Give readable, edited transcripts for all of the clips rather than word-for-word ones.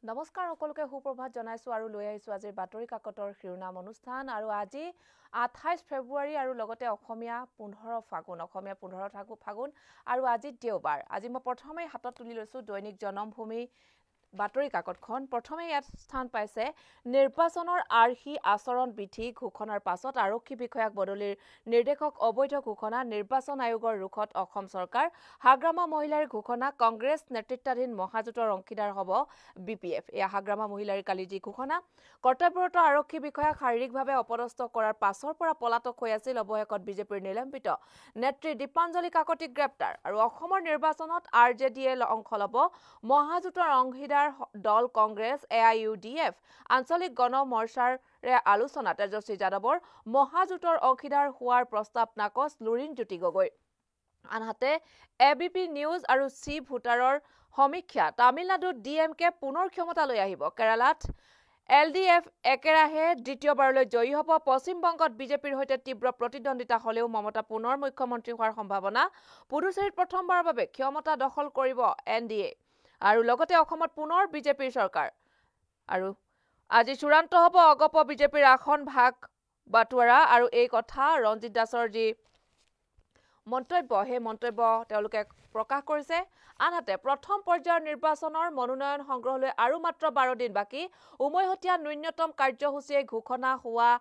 নমস্কাৰ সকলোকে সুপ্ৰভাত জনাইছো আৰু লৈ আহিছো আজিৰ বাতৰি কাকতৰ শিৰোনাম অনুষ্ঠান আৰু আজি 28 ফেব্ৰুৱাৰী আৰু লগতে অসমীয়া 15 ফাগুন আৰু আজি দেওবাৰ আজি মই প্ৰথমে হাতত তুলি লৈছো দৈনিক জনমভূমি বাতৰি কাকতখন প্ৰথমে ইয়াত স্থান পাইছে নিৰ্বাচনৰ আৰ্হি আচৰণ বিধি ঘোষণাৰ পাছত আৰক্ষী বিষয়াক বদলিৰ নিৰ্দেশক অবৈধ ঘোষণা নিৰ্বাচন আয়োগৰ ৰুখত অসম চৰকাৰ হাগ্ৰামা মহিলাৰ ঘোষণা কংগ্ৰেছ নেতৃত্বাধীন মহাজোঁটৰ অংশীদাৰ হ'ব বিপিএফ এয়া হাগ্ৰামা মহিলাৰ কালি যি ঘোষণা কৰ্তব্যৰত আৰক্ষী বিষয়াক শাৰীৰিকভাৱে অপদস্থ কৰাৰ পাছৰ পৰা পলাতক হৈ আছিল অৱশেষত বিজেপিৰ নিলম্বিত নেত্ৰী দীপাঞ্জলি কাকতিক গ্ৰেপ্তাৰ আৰু অসমৰ নিৰ্বাচনত আৰজেডিয়ে অংশ ল'ব মহাজোঁটৰ অংশীদাৰ দল কংগ্ৰেছ এআইইউডিএফ আঞ্চলিক গণ মৰ্চাৰে আলোচনা তেজস্বী যাদৱৰ মহাজোঁটৰ অংশীদাৰ হোৱাৰ প্ৰস্তাৱ নাকচ লুৰিণজ্যোতি গগৈ আনহাতে এবিপি নিউজ আৰু চি ভোটাৰৰ সমীক্ষা তামিলনাডুত ডিএমকে পুনৰ ক্ষমতালৈ আহিব কেৰালাত এলডিএফ একেৰাহে দ্বিতীয়বাৰলৈ জয়ী হ'ব পশ্চিমবংগত বিজেপিৰ সৈতে তীব্ৰ প্ৰতিদ্বন্দ্বিতা হলেও মমতা পুনৰ মুখ্যমন্ত্ৰী হোৱাৰ সম্ভাৱনা পুডুচেৰীত প্ৰথমবাৰৰ বাবে ক্ষমতা দখল কৰিব এনডিএ আৰু লগতে অসমত পুনৰ বিজেপিৰ চৰকাৰ আৰু আজি চূড়ান্ত হ'ব অগপ বিজেপিৰ আসন ভাগ বাটোৱাৰা আৰু এই কথা ৰঞ্জিত দাসৰ যি মন্তব্য সেই মন্তব্য তেওঁলোকে প্ৰকাশ কৰিছে আনহাতে প্ৰথম পৰ্যায়ৰ নিৰ্বাচনৰ মনোনয়ন সংগ্ৰহলৈ আৰু মাত্ৰ 12 দিন বাকি উমৈহতীয়া ন্যূনতম কাৰ্যসূচীয়ে ঘোষণা হোৱা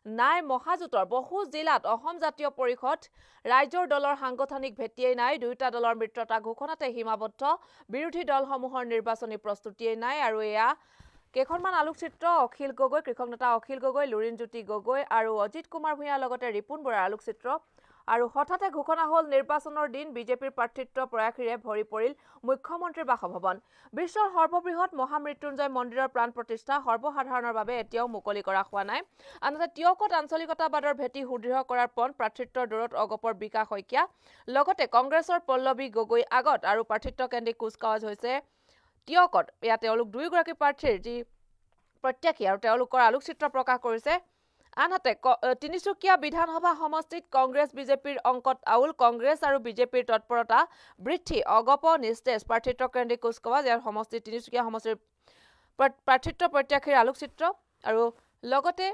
নাই মহাজোঁটৰ বহু জিলাত অসম জাতীয় পৰিষদ ৰাইজৰ দলৰ সাংগঠনিক ভেটিয়েই নাই দুয়োটা দলৰ মিত্ৰতা ঘোষণাতে সীমাবদ্ধ বিৰোধী দলসমূহৰ নিৰ্বাচনী প্ৰস্তুতিয়েই নাই আৰু এয়া কেইখনমান আলোকচিত্ৰ অখিল গগৈ কৃষক নেতা অখিল গগৈ লুৰিণজ্যোতি গগৈ আৰু অজিত কুমাৰ ভূঞাৰ লগতে ৰিপুন বৰাৰ আলোকচিত্ৰ আৰু হঠাতে ঘোষণা হ'ল নিৰ্বাচনৰ দিন বিজেপিৰ প্ৰাৰ্থিত্ব প্ৰয়াসীৰে ভৰি পৰিল মুখ্যমন্ত্ৰীৰ বাসভৱন বিশ্বৰ সৰ্ববৃহৎ মহামৃত্যুঞ্জয় মন্দিৰৰ প্ৰাণ প্ৰতিষ্ঠা সৰ্বসাধাৰণৰ বাবে এতিয়াও মুকলি কৰা হোৱা নাই আনহাতে টিয়কত আঞ্চলিকতাবাদৰ ভেটি সুদৃঢ় কৰাৰ পণ প্ৰাৰ্থিত্বৰ দৌৰত অগপৰ বিকাশ শইকীয়া লগতে কংগ্ৰেছৰ পল্লৱী গগৈ আগত আৰু প্ৰাৰ্থিত্ব কেন্দ্ৰিক কুচকাৱাজ হৈছে টিয়কত এয়া তেওঁলোক দুয়োগৰাকী প্ৰাৰ্থীৰ যি প্ৰত্যাশী আৰু তেওঁলোকৰ আলোকচিত্ৰ প্ৰকাশ কৰিছে আনহাতে তিনিচুকীয়া বিধানসভা সমষ্টিত কংগ্ৰেছ বিজেপিৰ অংকত আউল কংগ্ৰেছ আৰু বিজেপিৰ তৎপৰতা বৃদ্ধি অগপ নিস্তেজ প্ৰাৰ্থিত্ব কেন্দ্ৰিক কুচকাৱাজ ইয়াৰ সমষ্টি তিনিচুকীয়া সমষ্টিৰ প্ৰাৰ্থিত্ব প্ৰত্যাশীৰ আলোকচিত্ৰ আৰু লগতে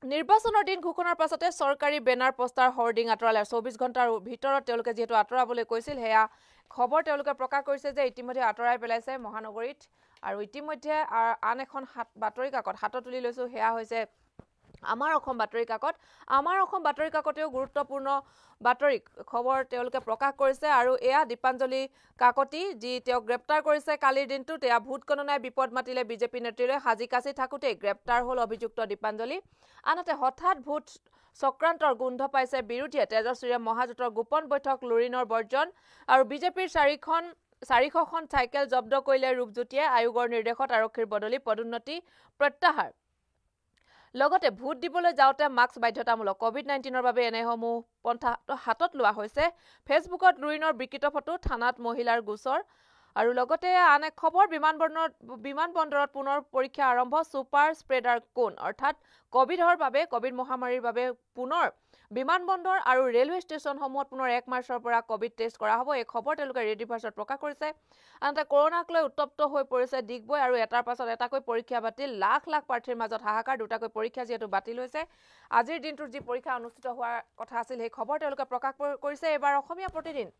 নিৰ্বাচনৰ দিন ঘোষণাৰ পাছতে চৰকাৰী বেনাৰ পোষ্টাৰ হৰ্ডিং আঁতৰালে 24 ঘণ্টাৰ ভিতৰত তেওঁলোকে যিহেতু আঁতৰাবলৈ কৈছিল সেয়া খবৰ তেওঁলোকে প্ৰকাশ কৰিছে যে ইতিমধ্যে আঁতৰাই পেলাইছে মহানগৰীত আৰু ইতিমধ্যে আন এখন বাতৰি কাকত হাতত তুলি লৈছো সেয়া হৈছে আমাৰ অসম বাতৰি কাকতেও গুৰুত্বপূৰ্ণ বাতৰি খবৰ তেওঁলোকে প্ৰকাশ কৰিছে আৰু এয়া দীপাঞ্জলি কাকতি যি তেওঁক গ্ৰেপ্তাৰ কৰিছে কালিৰ দিনটোত এয়া ভোট গণনাই বিপদ মাতিলে বিজেপি নেত্ৰীলৈ সাজি কাচি থাকোঁতেই গ্ৰেপ্তাৰ হ'ল অভিযুক্ত দীপাঞ্জলি আনহাতে হঠাৎ ভোট চক্ৰান্তৰ গোন্ধ পাইছে বিৰোধীয়ে তেজস্বীৰে মহাজোঁটৰ গোপন বৈঠক লুৰিণৰ বৰ্জন আৰু বিজেপিৰ 400খন চাইকেল জব্দ কৰিলে ৰূপজ্যোতিয়ে আয়োগৰ নিৰ্দেশত আৰক্ষীৰ বদলি পদোন্নতি প্ৰত্যাহাৰ লগতে ভোট দিবলৈ যাওঁতে মাস্ক বাধ্যতামূলক কোভিড-19ৰ বাবে এনেসমূহ পন্থা হাতত লোৱা হৈছে ফেচবুকত লুৰিণৰ বিকৃত ফটো থানাত মহিলাৰ গোচৰ আৰু লগতে আন এক খবৰ বিমানবন্দৰত পুনৰ পৰীক্ষা আৰম্ভ সুপাৰ স্প্ৰেডাৰ কোন অৰ্থাৎ কোভিড মহামাৰীৰ বাবে পুনৰ বিমানবন্দৰ আৰু ৰেলৱে ষ্টেচনসমূহত পুনৰ 1 মাৰ্চৰ পৰা কোভিড টেষ্ট কৰা হ'ব এই খবৰ তেওঁলোকে ৰেডি ভাৰ্চত প্ৰকাশ কৰিছে আনহাতে কৰোনাক লৈ উত্তপ্ত হৈ পৰিছে ডিগবৈ আৰু এটাৰ পাছত এটাকৈ পৰীক্ষা বাতিল লাখ লাখ প্ৰাৰ্থীৰ মাজত হাহাকাৰ দুটাকৈ পৰীক্ষা যিহেতু বাতিল হৈছে আজিৰ দিনটোত যি পৰীক্ষা অনুষ্ঠিত হোৱাৰ কথা আছিল সেই খবৰ তেওঁলোকে প্ৰকাশ কৰিছে এবাৰ অসমীয়া প্ৰতিদিন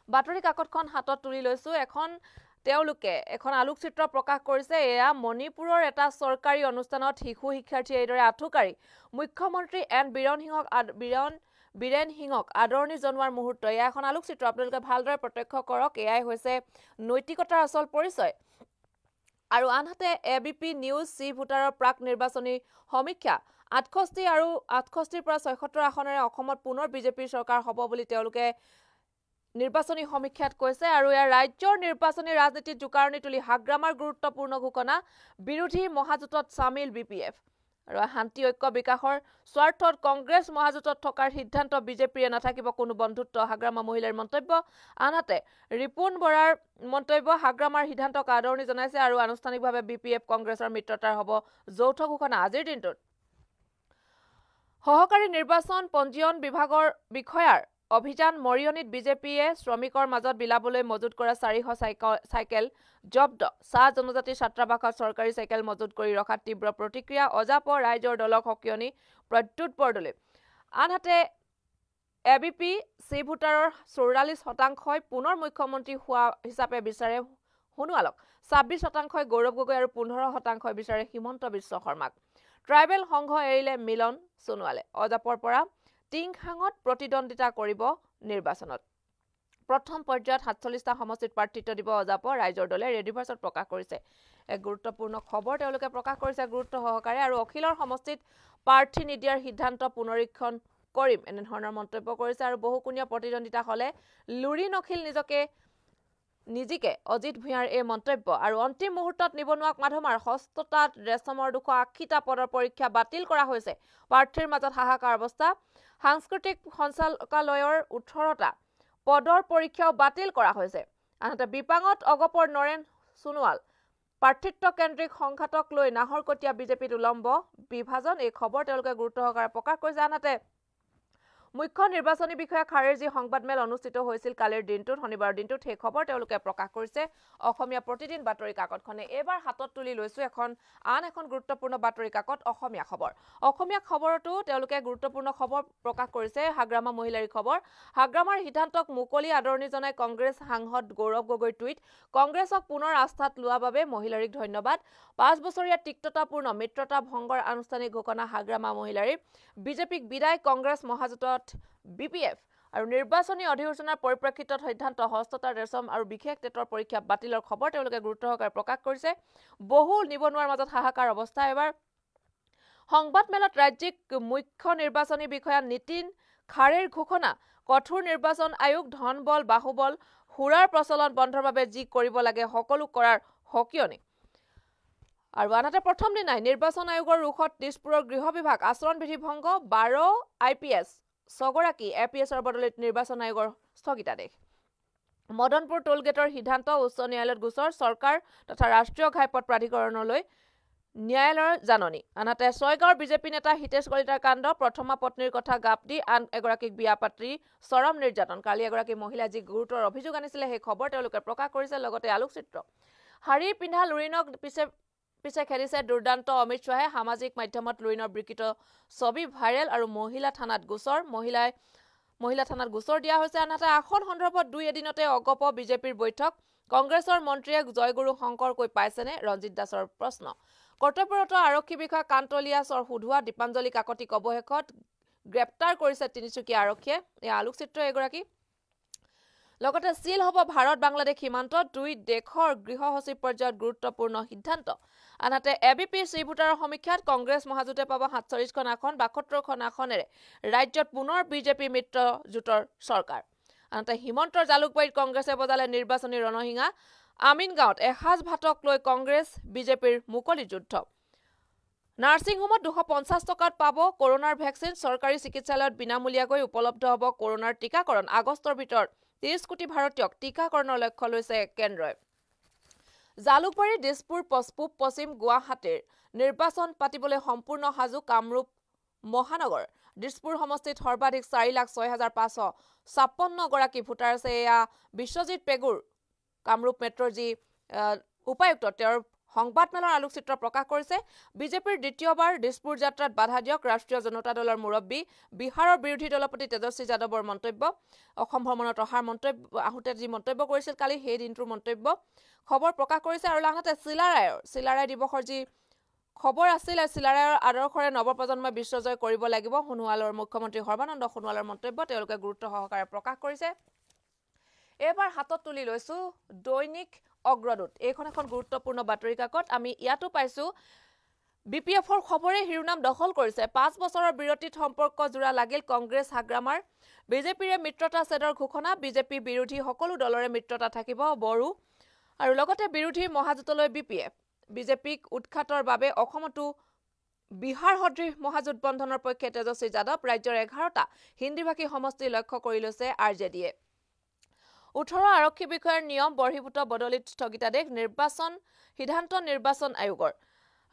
বাতৰি কাকতখন হাতত তুলি লৈছো তেওঁলোকে এখন আলোকচিত্ৰ প্ৰকাশ কৰিছে এয়া মণিপুৰৰ এটা চৰকাৰী অনুষ্ঠানত শিশু শিক্ষাৰ্থী এইদৰে আঠুকাৰী মুখ্যমন্ত্ৰী এন বীৰেন সিঙক আদৰণি জনোৱাৰ মুহূৰ্ত এয়া এখন আলোকচিত্ৰ আপোনালোকে ভালদৰে প্ৰত্যক্ষ কৰক এয়াই হৈছে নৈতিকতাৰ আচল পৰিচয় আৰু আনহাতে এবিপি নিউজ চি ভোটাৰৰ প্ৰাক নিৰ্বাচনী সমীক্ষা 68 আৰু 68ৰ পৰা 76 আসনেৰে অসমত পুনৰ বিজেপিৰ চৰকাৰ হ'ব বুলি তেওঁলোকে নিৰ্বাচনী সমীক্ষাত কৈছে আৰু ইয়াৰ ৰাজ্যৰ নিৰ্বাচনী ৰাজনীতিত জোকাৰণি তুলি হাগ্ৰামাৰ গুৰুত্বপূৰ্ণ ঘোষণা বিৰোধী মহাজোঁটত চামিল বিপিএফ আৰু শান্তি ঐক্য বিকাশৰ স্বাৰ্থত কংগ্ৰেছ মহাজোঁটত থকাৰ সিদ্ধান্ত বিজেপিয়ে নাথাকিব কোনো বন্ধুত্ব হাগ্ৰামা মহিলাৰ মন্তব্য আনহাতে ৰিপুন বৰাৰ মন্তব্য হাগ্ৰামাৰ সিদ্ধান্তক আদৰণি জনাইছে আৰু আনুষ্ঠানিকভাৱে বিপিএফ কংগ্ৰেছৰ মিত্ৰতাৰ হ'ব যৌথ ঘোষণা আজিৰ দিনটোত সহকাৰী নিৰ্বাচন পঞ্জীয়ন বিভাগৰ বিষয়াৰ অভিযান মৰিয়নিত বিজেপিয়ে শ্ৰমিকৰ মাজত বিলাবলৈ মজুত কৰা 400 চাইকেল জব্দ চাহ জনজাতি ছাত্ৰাবাসত চৰকাৰী চাইকেল মজুত কৰি ৰখাত তীব্ৰ প্ৰতিক্ৰিয়া অজাপ ৰাইজৰ দলক হকিয়নি প্ৰত্যুত বৰদলৈ আনহাতে এবিপি চি ভোটাৰৰ 44% পুনৰ মুখ্যমন্ত্ৰী হোৱা হিচাপে বিচাৰে সোণোৱালক 26% গৌৰৱ গগৈ আৰু 15% বিচাৰে হিমন্ত বিশ্ব শৰ্মাক ট্ৰাইবেল সংঘ এৰিলে মিলন সোণোৱালে অজাপৰ পৰা টিংখাঙত প্ৰতিদ্বন্দ্বিতা কৰিব নিৰ্বাচনত প্ৰথম পৰ্যায়ত 47টা সমষ্টিত প্ৰাৰ্থিত্ব দিব অজাপ ৰাইজৰ দলে ৰেডিভাৰ্ছত প্ৰকাশ কৰিছে এক গুৰুত্বপূৰ্ণ খবৰ তেওঁলোকে প্ৰকাশ কৰিছে গুৰুত্ব সহকাৰে আৰু অখিলৰ সমষ্টিত প্ৰাৰ্থী নিদিয়াৰ সিদ্ধান্ত পুনৰীক্ষণ কৰিম এনে ধৰণৰ মন্তব্য কৰিছে আৰু বহুকোণীয়া প্ৰতিদ্বন্দ্বিতা হলে লুৰি নখিল নিজিকে অজিত ভূঞাৰ এই মন্তব্য আৰু অন্তিম মুহূৰ্তত নিবনুৱাক মাধমাৰ হস্ততাঁত ৰেচমৰ 280টা পদৰ পৰীক্ষা বাতিল কৰা হৈছে প্ৰাৰ্থীৰ মাজত হাহাকাৰ অৱস্থা সাংস্কৃতিক সঞ্চালকালয়ৰ 18টা পদৰ পৰীক্ষাও বাতিল কৰা হৈছে আনহাতে বিপাঙত অগপৰ নৰেন সোণোৱাল প্ৰাৰ্থিত্ব কেন্দ্ৰিক সংঘাতক লৈ নাহৰকটীয়া বিজেপিত উলম্ব বিভাজন এই খবৰ তেওঁলোকে গুৰুত্ব সহকাৰে প্ৰকাশ কৰিছে আনহাতে মুখ্য নিৰ্বাচনী বিষয়া খাৰেৰ যি সংবাদমেল অনুষ্ঠিত হৈছিল কালিৰ দিনটোত শনিবাৰৰ দিনটোত সেই খবৰ তেওঁলোকে প্ৰকাশ কৰিছে অসমীয়া প্ৰতিদিন বাতৰি কাকতখনে এবাৰ হাতত তুলি লৈছো আন এখন গুৰুত্বপূৰ্ণ বাতৰি কাকত অসমীয়া খবৰতো তেওঁলোকে গুৰুত্বপূৰ্ণ খবৰ প্ৰকাশ কৰিছে হাগ্ৰামা মহিলাৰ খবৰ হাগ্ৰামাৰ সিদ্ধান্তক মুকলি আদৰণি জনাই কংগ্ৰেছ সাংসদ গৌৰৱ গগৈৰ টুইট কংগ্ৰেছক পুনৰ আস্থাত লোৱা বাবে মহিলাৰীক ধন্যবাদ 5 বছৰীয়া তিক্ততাপূৰ্ণ মিত্ৰতা ভংগৰ আনুষ্ঠানিক ঘোষণা হাগ্ৰামা মহিলাৰী বিজেপিক বিদায় কংগ্ৰেছ মহাজোঁটত বিপিএফ আৰু নিৰ্বাচনী অধিসূচনাৰ পৰিপ্ৰেক্ষিতত সিদ্ধান্ত হস্ততাঁত ৰেচম আৰু বিশেষ টেটৰ পৰীক্ষা বাতিলৰ খবৰ তেওঁলোকে গুৰুত্ব সহকাৰে প্ৰকাশ কৰিছে বহু নিবনুৱাৰ মাজত হাহাকাৰ অৱস্থা এবাৰ সংবাদমেলত ৰাজ্যিক মুখ্য নিৰ্বাচনী বিষয়া নীতিন খাৰেৰ ঘোষণা কঠোৰ নিৰ্বাচন আয়োগ ধনবল বাহুবল হুৰাৰ প্ৰচলন বন্ধৰ বাবে যি কৰিব লাগে সকলো কৰাৰ হকিয়নি আৰু আনহাতে প্ৰথম দিনাই নিৰ্বাচন আয়োগৰ ৰুখত দিছপুৰৰ গৃহ বিভাগ আচৰণ বিধি ভংগ 12 আইপিএছ 6 গৰাকী এপিএছৰ বদলিত নিৰ্বাচন আয়োগৰ স্থগিতাদেশ মদনপুৰ টোলগেটৰ সিদ্ধান্ত উচ্চ ন্যায়ালয়ত গোচৰ চৰকাৰ তথা ৰাষ্ট্ৰীয় ঘাইপথ প্ৰাধিকৰণলৈ ন্যায়ালয়ৰ জাননী আনহাতে ছয়গাঁৱৰ বিজেপি নেতা হিতেশ কলিতাৰ কাণ্ড প্ৰথমা পত্নীৰ কথা গাপ দি আন এগৰাকীক বিয়া পাত্ৰী চৰম নিৰ্যাতন কালি এগৰাকী মহিলা যি গুৰুতৰ অভিযোগ আনিছিলে সেই খবৰ তেওঁলোকে প্ৰকাশ কৰিছে লগতে আলোকচিত্ৰ শাৰী পিন্ধা লুৰিনক পিছে খেলিছে দুৰ্দান্ত অমিত শ্বাহে সামাজিক মাধ্যমত লুৰিনৰ বিকৃত ছবি ভাইৰেল আৰু মহিলা থানাত গোচৰ দিয়া হৈছে আনহাতে আসন সন্দৰ্ভত 2 এদিনতে অগপ বিজেপিৰ বৈঠক কংগ্ৰেছৰ মন্ত্ৰীয়ে জয়গুৰু শংকৰ কৈ পাইছেনে ৰঞ্জিত দাসৰ প্ৰশ্ন কৰ্তব্যৰত আৰক্ষী বিষয়া কান্তলিয়াছৰ সুধুৱা দীপাঞ্জলি কাকতিক অৱশেষত গ্ৰেপ্তাৰ কৰিছে তিনিচুকীয়া আৰক্ষীয়ে এই আলোকচিত্ৰ এগৰাকী লগতে সিল হ'ব ভাৰত বাংলাদেশ সীমান্তত 2 দেশৰ গৃহ সচিব পৰ্যায়ত গুৰুত্বপূৰ্ণ সিদ্ধান্ত আনহাতে এবিপি চি ভোটাৰৰ সমীক্ষাত কংগ্ৰেছ মহাজোঁটে পাব 47খন আসন 72খন আসনেৰে ৰাজ্যত পুনৰ বিজেপি মিত্ৰ জোঁটৰ চৰকাৰ আনহাতে হিমন্তৰ জালুকবাৰীত কংগ্ৰেছে বজালে নিৰ্বাচনী ৰণসিঙা আমিনগাঁৱত এসাজ ভাতক লৈ কংগ্ৰেছ বিজেপিৰ মুকলি যুদ্ধ নাৰ্ছিং হোমত 250 টকাত পাব কৰোনাৰ ভেকচিন চৰকাৰী চিকিৎসালয়ত বিনামূলীয়াকৈ উপলব্ধ হ'ব কৰোনাৰ টিকাকৰণ আগষ্টৰ ভিতৰত 30 কোটি ভাৰতীয়ক টিকাকৰণৰ লক্ষ্য লৈছে কেন্দ্ৰই জালুকবাৰী দিছপুৰ পূব পশ্চিম গুৱাহাটীৰ নিৰ্বাচন পাতিবলৈ সম্পূৰ্ণ সাজু কামৰূপ মহানগৰ দিছপুৰ সমষ্টিত সৰ্বাধিক 4,06,556 গৰাকী ভোটাৰ আছে এয়া বিশ্বজিৎ পেগুৰ কামৰূপ মেট্ৰৰ যি উপায়ুক্ত তেওঁৰ সংবাদমেলৰ আলোকচিত্ৰ প্ৰকাশ কৰিছে বিজেপিৰ দ্বিতীয়বাৰ দিছপুৰ যাত্ৰাত বাধা দিয়ক ৰাষ্ট্ৰীয় জনতা দলৰ মুৰব্বী বিহাৰৰ বিৰোধী দলপতি তেজস্বী যাদৱৰ মন্তব্য অসম ভ্ৰমণত অহাৰ আহোঁতে যি মন্তব্য কৰিছিল কালি সেই দিনটোৰ মন্তব্য খবৰ প্ৰকাশ কৰিছে আৰু আনহাতে চিলাৰায় দিৱসৰ যি খবৰ আছিল চিলাৰায়ৰ আদৰ্শৰে নৱপ্ৰজন্মই বিশ্বজয় কৰিব লাগিব সোণোৱালৰ মুখ্যমন্ত্ৰী সৰ্বানন্দ সোণোৱালৰ মন্তব্য তেওঁলোকে গুৰুত্ব সহকাৰে প্ৰকাশ কৰিছে এবাৰ হাতত তুলি লৈছো দৈনিক অগ্ৰদূত এইখন এখন গুৰুত্বপূৰ্ণ বাতৰি কাকত আমি ইয়াতো পাইছো বিপিএফৰ খবৰে হিৰুনাম দখল কৰিছে 5 বছৰৰ বিৰতিত সম্পৰ্ক জোৰা লাগিল কংগ্ৰেছ হাগ্ৰামাৰ বিজেপিৰে মিত্ৰতা ছেদৰ ঘোষণা বিজেপি বিৰোধী সকলো দলৰে মিত্ৰতা থাকিব বড়ো আৰু লগতে বিৰোধী মহাজোঁটলৈ বিপিএফ বিজেপিক উৎখাতৰ বাবে অসমতো বিহাৰ সদৃশ মহাজোঁট বন্ধনৰ পক্ষে তেজস্বী যাদৱ ৰাজ্যৰ 11টা হিন্দীভাষী সমষ্টি লক্ষ্য কৰি লৈছে আৰজেডিয়ে 18 আৰক্ষী বিষয়াৰ নিয়ম বৰ্হিভূত বদলিত স্থগিতাদেশ সিদ্ধান্ত নিৰ্বাচন আয়োগৰ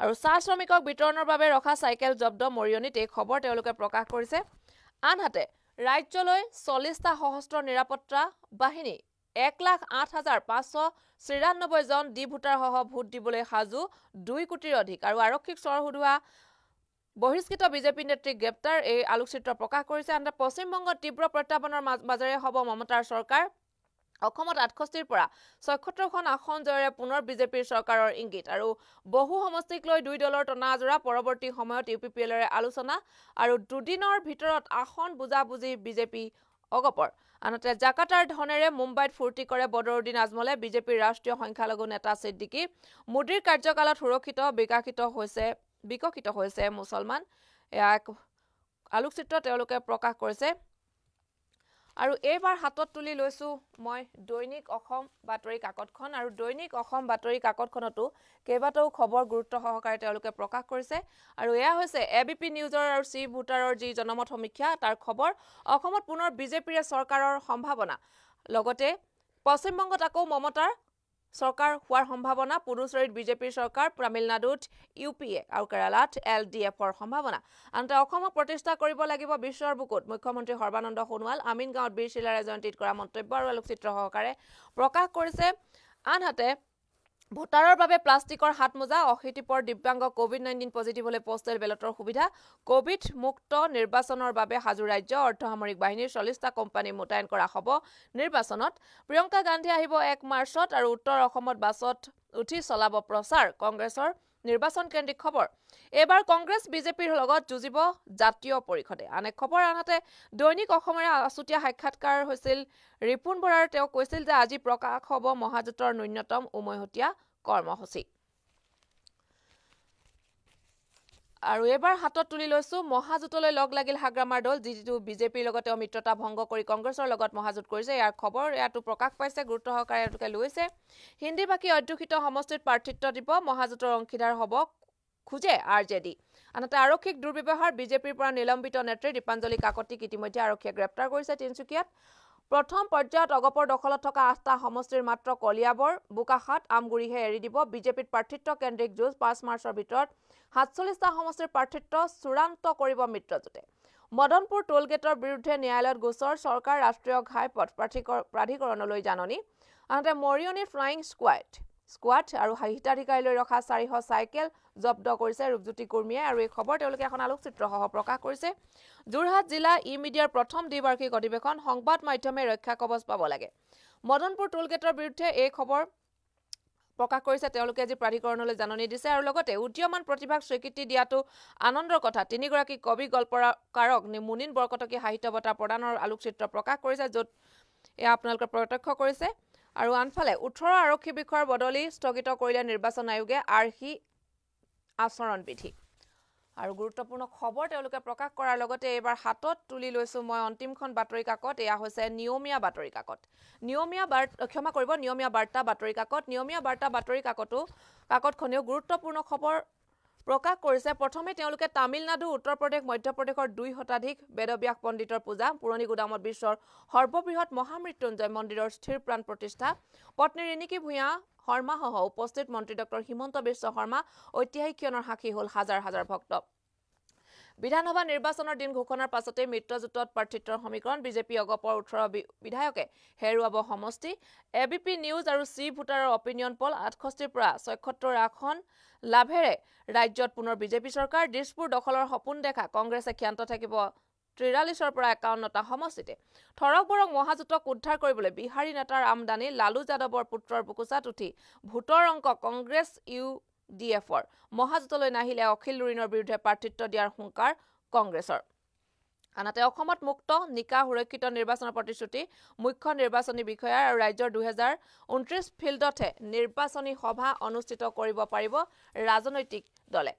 আৰু চাহ শ্ৰমিকক বিতৰণৰ বাবে ৰখা চাইকেল জব্দ মৰিয়নিত এই খবৰ তেওঁলোকে প্ৰকাশ কৰিছে আনহাতে ৰাজ্যলৈ 40টা সশস্ত্ৰ নিৰাপত্তা বাহিনী 1,08,593 জন ডি ভোটাৰসহ ভোট দিবলৈ সাজু 2 কোটিৰ অধিক আৰু আৰক্ষীক চৰহুদুৱা বহিষ্কৃত বিজেপি নেত্ৰীক গ্ৰেপ্তাৰ এই আলোকচিত্ৰ প্ৰকাশ কৰিছে। আনহাতে পশ্চিমবংগত তীব্ৰ প্ৰত্যাহ্বানৰ মাজেৰে হ'ব মমতাৰ চৰকাৰ। অসমত 68ৰ পৰা 76খন আসন জয়েৰে পুনৰ বিজেপিৰ চৰকাৰৰ ইংগিত আৰু বহু সমষ্টিক লৈ 2 দলৰ টনাজোৰা পৰৱৰ্তী সময়ত ইউপিপিএলৰে আলোচনা আৰু দুদিনৰ ভিতৰত আসন বুজাবুজি বিজেপি অগপৰ। আনহাতে জাকাৰ্টাৰ ধনেৰে মুম্বাইত ফূৰ্তি কৰে বদৰুদ্দিন আজমলে। বিজেপিৰ ৰাষ্ট্ৰীয় সংখ্যালঘু নেতা ছিদ্দিকী মোদীৰ কাৰ্যকালত সুৰক্ষিত বিকশিত হৈছে মুছলমান। এয়া এক আলোকচিত্ৰ তেওঁলোকে প্ৰকাশ কৰিছে। আৰু এইবাৰ হাতত তুলি লৈছো মই দৈনিক অসম বাতৰি কাকতখন আৰু দৈনিক অসম বাতৰি কাকতখনতো কেইবাটাও খবৰ গুৰুত্ব সহকাৰে তেওঁলোকে প্ৰকাশ কৰিছে আৰু এয়া হৈছে এবিপি নিউজৰ আৰু চি ভোটাৰৰ যি জনমত সমীক্ষা তাৰ খবৰ। অসমত পুনৰ বিজেপিৰে চৰকাৰৰ সম্ভাৱনা, লগতে পশ্চিমবংগত আকৌ মমতাৰ চৰকাৰ হোৱাৰ সম্ভাৱনা, পুডুচেৰীত বিজেপিৰ চৰকাৰ, তামিলনাডুত ইউপিএ আৰু কেৰালাত এলডিএফৰ সম্ভাৱনা। আনহাতে অসমক প্ৰতিষ্ঠা কৰিব লাগিব বিশ্বৰ বুকুত মুখ্যমন্ত্ৰী সৰ্বানন্দ সোণোৱাল। আমিনগাঁৱত বীৰ শিলাৰে জয়ন্তীত কৰা মন্তব্য আৰু আলোকচিত্ৰ সহকাৰে প্ৰকাশ কৰিছে। আনহাতে ভোটাৰৰ বাবে প্লাষ্টিকৰ হাতমোজা, অশীতিপৰ দিব্যাংগ কোভিড-19 পজিটিভ হলে পোষ্টেল বেলটৰ সুবিধা, কোভিড মুক্ত নিৰ্বাচনৰ বাবে সাজু ৰাজ্য, অৰ্ধসামৰিক বাহিনীৰ 40টা কোম্পানী মোতায়েন কৰা হ'ব নিৰ্বাচনত। প্ৰিয়ংকা গান্ধী আহিব 1 মাৰ্চত আৰু উত্তৰ অসমত বাছত উঠি চলাব প্ৰচাৰ। কংগ্ৰেছৰ নিৰ্বাচন কেন্দ্ৰিক খবৰ। এইবাৰ কংগ্ৰেছ বিজেপিৰ লগত যুঁজিব জাতীয় পৰিষদে। আন এক খবৰ। আনহাতে দৈনিক অসমেৰে আছুতীয়া সাক্ষাৎকাৰ হৈছিল ৰিপুণ বৰাৰ। তেওঁ কৈছিল যে আজি প্ৰকাশ হ'ব মহাজোঁটৰ ন্যূনতম উমৈহতীয়া কৰ্মসূচী। আৰু এইবাৰ হাতত তুলি লৈছো মহাজোঁটলৈ লগ লাগিল হাগ্ৰামাৰ দল, যিটো বিজেপিৰ লগতে মিত্ৰতা ভংগ কৰি কংগ্ৰেছৰ লগত মহাজোঁট কৰিছে। ইয়াৰ খবৰ ইয়াতো প্ৰকাশ পাইছে, গুৰুত্ব সহকাৰে এওঁলোকে লৈছে। হিন্দীভাষী অধ্যুষিত সমষ্টিত প্ৰাৰ্থিত্ব দিব, মহাজোঁটৰ অংশীদাৰ হ'ব খোজে আৰজেডি। আনহাতে আৰক্ষীক দুৰ্ব্যৱহাৰ, বিজেপিৰ পৰা নিলম্বিত নেত্ৰী দীপাঞ্জলি কাকতিক ইতিমধ্যে আৰক্ষীয়ে গ্ৰেপ্তাৰ কৰিছে তিনিচুকীয়াত। প্ৰথম পৰ্যায়ত অগপৰ দখলত থকা 8টা সমষ্টিৰ মাত্ৰ কলিয়াবৰ, বোকাখাত, আমগুৰিহে এৰি দিব। বিজেপিত প্ৰাৰ্থিত্ব কেন্দ্ৰিক যুঁজ, 5 মাৰ্চৰ ভিতৰত 47টা সমষ্টিৰ প্ৰাৰ্থিত্ব চূড়ান্ত কৰিব মিত্ৰজোঁটে। মদনপুৰ টোলগেটৰ বিৰুদ্ধে ন্যায়ালয়ত গোচৰ, চৰকাৰ ৰাষ্ট্ৰীয় ঘাইপথ প্ৰাধিকৰণলৈ জাননী। আনহাতে মৰিয়নিত ফ্লাইং স্কোৱাড আৰু হিতাধিকাৰীলৈ ৰখা 400 চাইকেল জব্দ কৰিছে ৰূপজ্যোতি কুৰ্মীয়ে আৰু এই খবৰ তেওঁলোকে এখন আলোকচিত্ৰসহ প্ৰকাশ কৰিছে। যোৰহাট জিলা ই মিডিয়াৰ প্ৰথম দ্বিবাৰ্ষিক অধিৱেশন, সংবাদ মাধ্যমে ৰক্ষা কবচ পাব লাগে। মদনপুৰ টোলগেটৰ বিৰুদ্ধে এই খবৰ প্ৰকাশ কৰিছে তেওঁলোকে আজি প্ৰাধিকৰণলৈ জাননী দিছে আৰু লগতে উদীয়মান প্ৰতিভাক স্বীকৃতি দিয়াটো আনন্দৰ কথা। 3গৰাকী কবি গল্পকাৰক মুনিন বৰকটকী সাহিত্য বঁটা প্ৰদানৰ আলোকচিত্ৰ প্ৰকাশ কৰিছে, য'ত এয়া আপোনালোকে প্ৰত্যক্ষ কৰিছে। আৰু আনফালে 18 আৰক্ষী বিষয়াৰ বদলি স্থগিত কৰিলে নিৰ্বাচন আয়োগে, আৰ্হি আচৰণবিধি। আৰু গুৰুত্বপূৰ্ণ খবৰ তেওঁলোকে প্ৰকাশ কৰাৰ লগতে এইবাৰ হাতত তুলি লৈছো মই অন্তিমখন বাতৰি কাকত। এয়া হৈছে নিয়মীয়া বাতৰি কাকত। নিয়মীয়া বাৰ্তা বাতৰি কাকত। নিয়মীয়া বাৰ্তা বাতৰি কাকতখনেও গুৰুত্বপূৰ্ণ খবৰ প্ৰকাশ কৰিছে। প্ৰথমে তেওঁলোকে তামিলনাডু, উত্তৰ প্ৰদেশ, মধ্যপ্ৰদেশৰ 2 শতাধিক বেদব্যাস পণ্ডিতৰ পূজা, পুৰণি গুদামত বিশ্বৰ সৰ্ববৃহৎ মহামৃত্যুঞ্জয় মন্দিৰৰ স্থিৰ প্ৰাণ প্ৰতিষ্ঠা, পত্নী ৰিণিকী ভূঞা শৰ্মাসহ উপস্থিত মন্ত্ৰী ডক্টৰ হিমন্ত বিশ্ব শৰ্মা, ঐতিহাসিক ক্ষণৰ সাক্ষী হ'ল হাজাৰ হাজাৰ ভক্ত। বিধানসভা নিৰ্বাচনৰ দিন ঘোষণাৰ পাছতে মিত্ৰজোঁটত প্ৰাৰ্থিত্বৰ সমীকৰণ, বিজেপি অগপৰ 18 বিধায়কে হেৰুৱাব সমষ্টি। এবিপি নিউজ আৰু চি ভোটাৰৰ অপিনিয়ন পল, 68ৰ পৰা 76 আসন লাভেৰে ৰাজ্যত পুনৰ বিজেপি চৰকাৰ। দিছপুৰ দখলৰ সপোন দেখা কংগ্ৰেছে ক্ষান্ত থাকিব 43ৰ পৰা 51টা সমষ্টিতে। থৰক বৰক মহাজোঁটক উদ্ধাৰ কৰিবলৈ বিহাৰী নেতাৰ আমদানি, লালু যাদৱৰ পুত্ৰৰ বুকুচাত উঠি ভোটৰ অংক কংগ্ৰেছ UDFৰ। মহাজোঁটলৈ নাহিলে অখিল লুৰিণৰ বিৰুদ্ধে প্ৰাৰ্থিত্ব দিয়াৰ হুংকাৰ কংগ্ৰেছৰ। আনহাতে অসমত মুক্ত নিকা সুৰক্ষিত নিৰ্বাচনৰ প্ৰতিশ্ৰুতি মুখ্য নিৰ্বাচনী বিষয়াৰ আৰু ৰাজ্যৰ 2029 ফিল্ডতহে নিৰ্বাচনী সভা অনুষ্ঠিত কৰিব পাৰিব ৰাজনৈতিক দলে।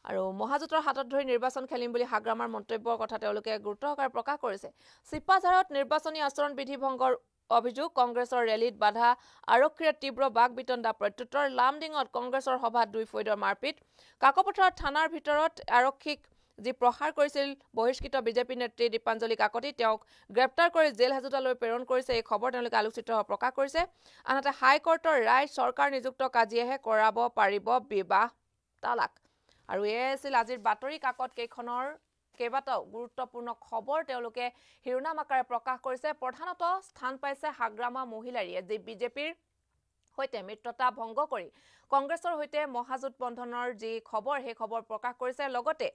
আৰু মহাজোঁটৰ হাতত ধৰি নিৰ্বাচন খেলিম বুলি হাগ্ৰামাৰ মন্তব্যৰ কথা তেওঁলোকে গুৰুত্ব সহকাৰে প্ৰকাশ কৰিছে। চিপাঝাৰত নিৰ্বাচনী আচৰণ বিধি ভংগৰ অভিযোগ, কংগ্ৰেছৰ ৰেলীত বাধা, আৰক্ষীৰে তীব্ৰ বাকবিতণ্ডা প্ৰত্যুত্তৰ। লামডিঙত কংগ্ৰেছৰ সভাত 2 ফৈদৰ মাৰপিট, কাকপথাৰত থানাৰ ভিতৰত আৰক্ষীক যি প্ৰহাৰ কৰিছিল বহিষ্কৃত বিজেপি নেত্ৰী দীপাঞ্জলি কাকতি, তেওঁক গ্ৰেপ্তাৰ কৰি জেল হাজোতালৈ প্ৰেৰণ কৰিছে। এই খবৰ তেওঁলোকে আলোকচিত্ৰ প্ৰকাশ কৰিছে। আনহাতে হাইকোৰ্টৰ ৰায়, চৰকাৰ নিযুক্ত কাজিয়াহে কৰাব পাৰিব বিবাহ তালাক। আৰু এয়াই আছিল আজিৰ বাতৰি কাকত কেইখনৰ কেইবাটাও গুৰুত্বপূৰ্ণ খবৰ তেওঁলোকে শিৰোনাম আকাৰে প্ৰকাশ কৰিছে প্ৰধানত স্থান পাইছে হাগ্ৰামা মহিলাৰীয়ে যি বিজেপিৰ হৈতে মিত্ৰতা ভংগ কৰি কংগ্ৰেছৰ হৈতে মহাজোঁট বন্ধনৰ যি খবৰ সেই খবৰ প্ৰকাশ কৰিছে লগতে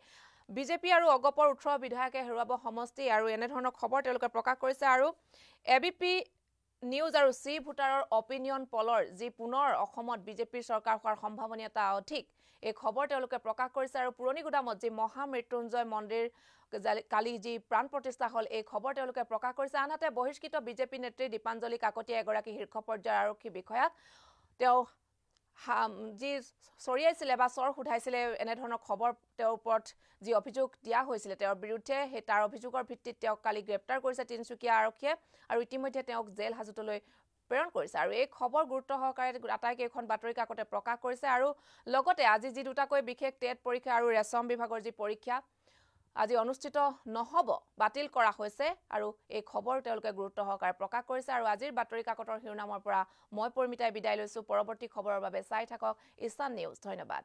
বিজেপি আৰু অগপৰ 18 বিধায়কে হেৰুৱাব সমষ্টি আৰু এনে ধৰণৰ খবৰ তেওঁলোকে প্ৰকাশ কৰিছে আৰু এবিপি নিউজ আৰু চি ভোটাৰৰ অপিনিয়ন পলৰ যি পুনৰ অসমত বিজেপিৰ চৰকাৰ হোৱাৰ সম্ভাৱনীয়তা অধিক এই খবৰ তেওঁলোকে প্ৰকাশ কৰিছে আৰু পুৰণি গুদামত যি মহামৃত্যুঞ্জয় মন্দিৰ কালি যি প্ৰাণ প্ৰতিষ্ঠা হল এই খবৰ তেওঁলোকে প্ৰকাশ কৰিছে আনহাতে বহিষ্কৃত বিজেপি নেত্ৰী দীপাঞ্জলি কাকতীয়া এগৰাকী শীৰ্ষ পৰ্যায়ৰ আৰক্ষী বিষয়াক তেওঁ যি চৰিয়াইছিলে বা চৰ সোধাইছিলে এনে ধৰণৰ খবৰ তেওঁৰ ওপৰত যি অভিযোগ দিয়া হৈছিলে তেওঁৰ বিৰুদ্ধে সেই তাৰ অভিযোগৰ ভিত্তিত তেওঁক কালি গ্ৰেপ্তাৰ কৰিছে তিনচুকীয়া আৰক্ষীয়ে আৰু ইতিমধ্যে তেওঁক জেল হাজতলৈ প্ৰেৰণ কৰিছে আৰু এই খবৰ গুৰুত্ব সহকাৰে আটাইকেইখন বাতৰি কাকতে প্ৰকাশ কৰিছে আৰু লগতে আজি যি দুটাকৈ বিশেষ টেট পৰীক্ষা আৰু ৰেচম বিভাগৰ যি পৰীক্ষা আজি অনুষ্ঠিত নহব বাতিল কৰা হৈছে আৰু এই খবৰ তেওঁলোকে গুৰুত্ব সহকাৰে প্ৰকাশ কৰিছে আৰু আজিৰ বাতৰি কাকতৰ শিৰোনামৰ পৰা মই পৰিমিতাই বিদায় লৈছো পৰৱৰ্তী খবৰৰ বাবে চাই থাকক ইছান নিউজ ধন্যবাদ